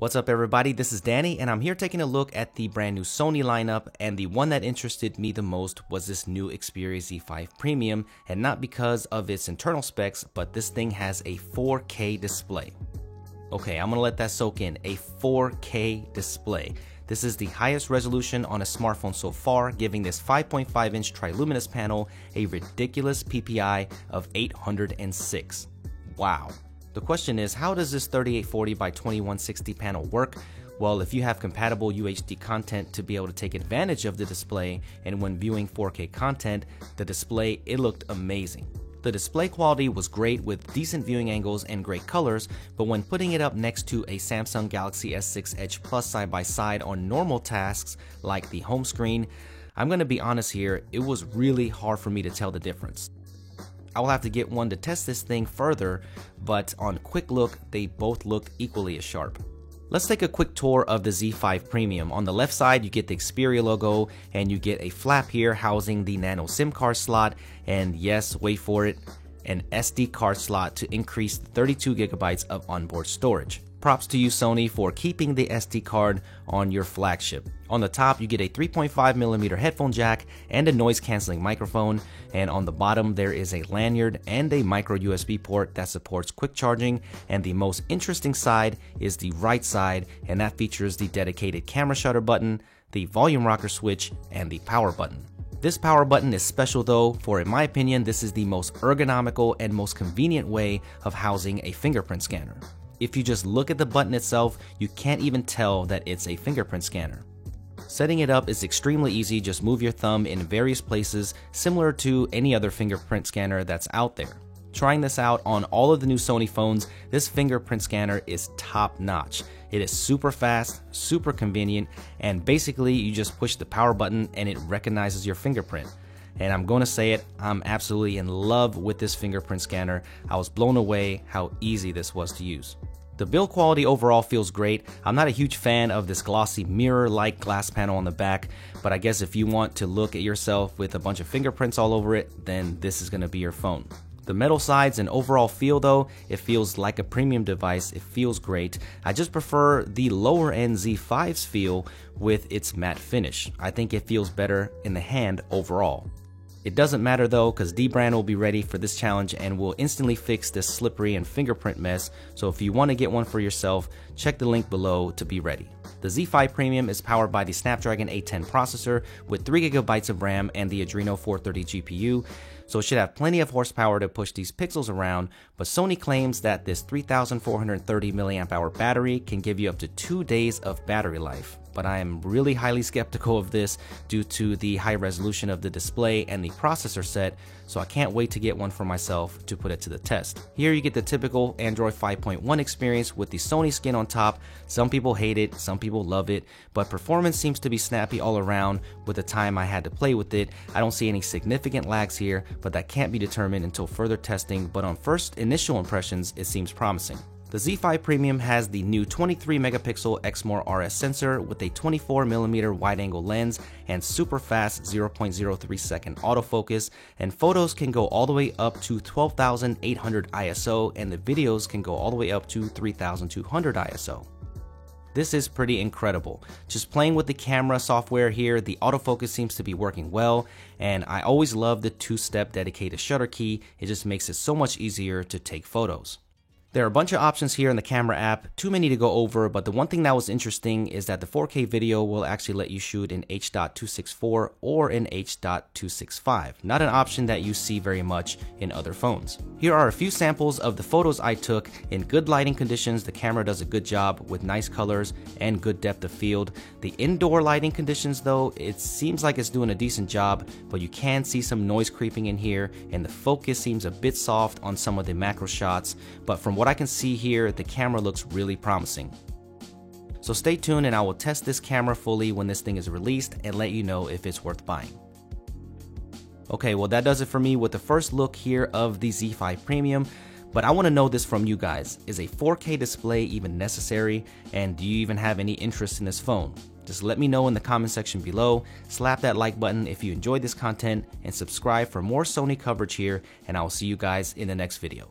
What's up everybody, this is Danny and I'm here taking a look at the brand new Sony lineup, and the one that interested me the most was this new Xperia Z5 Premium, and not because of its internal specs, but this thing has a 4K display. Okay, I'm gonna let that soak in, a 4K display. This is the highest resolution on a smartphone so far, giving this 5.5-inch triluminous panel a ridiculous PPI of 806. Wow. The question is, how does this 3840 by 2160 panel work? Well, if you have compatible UHD content to be able to take advantage of the display, and when viewing 4K content, the display, it looked amazing. The display quality was great with decent viewing angles and great colors, but when putting it up next to a Samsung Galaxy S6 Edge Plus side by side on normal tasks like the home screen, I'm gonna be honest here, it was really hard for me to tell the difference. I will have to get one to test this thing further, but on quick look, they both looked equally as sharp. Let's take a quick tour of the Z5 Premium. On the left side, you get the Xperia logo, and you get a flap here housing the nano SIM card slot, and yes, wait for it, an SD card slot to increase 32 gigabytes of onboard storage. Props to you, Sony, for keeping the SD card on your flagship. On the top, you get a 3.5mm headphone jack and a noise-canceling microphone, and on the bottom there is a lanyard and a micro USB port that supports quick charging, and the most interesting side is the right side, and that features the dedicated camera shutter button, the volume rocker switch, and the power button. This power button is special though, for in my opinion, this is the most ergonomical and most convenient way of housing a fingerprint scanner. If you just look at the button itself, you can't even tell that it's a fingerprint scanner. Setting it up is extremely easy, just move your thumb in various places, similar to any other fingerprint scanner that's out there. Trying this out on all of the new Sony phones, this fingerprint scanner is top notch. It is super fast, super convenient, and basically you just push the power button and it recognizes your fingerprint. And I'm going to say it, I'm absolutely in love with this fingerprint scanner. I was blown away how easy this was to use. The build quality overall feels great. I'm not a huge fan of this glossy mirror-like glass panel on the back, but I guess if you want to look at yourself with a bunch of fingerprints all over it, then this is going to be your phone. The metal sides and overall feel though, it feels like a premium device. It feels great. I just prefer the lower end Z5's feel with its matte finish. I think it feels better in the hand overall. It doesn't matter though, because Dbrand will be ready for this challenge and will instantly fix this slippery and fingerprint mess, so if you want to get one for yourself, check the link below to be ready. The Z5 Premium is powered by the Snapdragon 810 processor with 3GB of RAM and the Adreno 430 GPU, so it should have plenty of horsepower to push these pixels around, but Sony claims that this 3430 mAh battery can give you up to 2 days of battery life. But I am really highly skeptical of this due to the high resolution of the display and the processor set, so I can't wait to get one for myself to put it to the test. Here you get the typical Android 5.1 experience with the Sony skin on top. Some people hate it, some people love it, but performance seems to be snappy all around. With the time I had to play with it, I don't see any significant lags here, but that can't be determined until further testing, but on first initial impressions, it seems promising. The Z5 Premium has the new 23 megapixel Exmor RS sensor with a 24mm wide-angle lens and super fast 0.03 second autofocus, and photos can go all the way up to 12,800 ISO, and the videos can go all the way up to 3,200 ISO. This is pretty incredible. Just playing with the camera software here, the autofocus seems to be working well, and I always love the two-step dedicated shutter key. It just makes it so much easier to take photos. There are a bunch of options here in the camera app, too many to go over, but the one thing that was interesting is that the 4K video will actually let you shoot in H.264 or in H.265, not an option that you see very much in other phones. Here are a few samples of the photos I took. In good lighting conditions, the camera does a good job with nice colors and good depth of field. The indoor lighting conditions though, it seems like it's doing a decent job, but you can see some noise creeping in here, and the focus seems a bit soft on some of the macro shots, but from what I can see here, the camera looks really promising. So stay tuned and I will test this camera fully when this thing is released and let you know if it's worth buying. Okay, well that does it for me with the first look here of the Z5 Premium, but I want to know this from you guys. Is a 4K display even necessary, and do you even have any interest in this phone? Just let me know in the comment section below, slap that like button if you enjoyed this content, and subscribe for more Sony coverage here, and I will see you guys in the next video.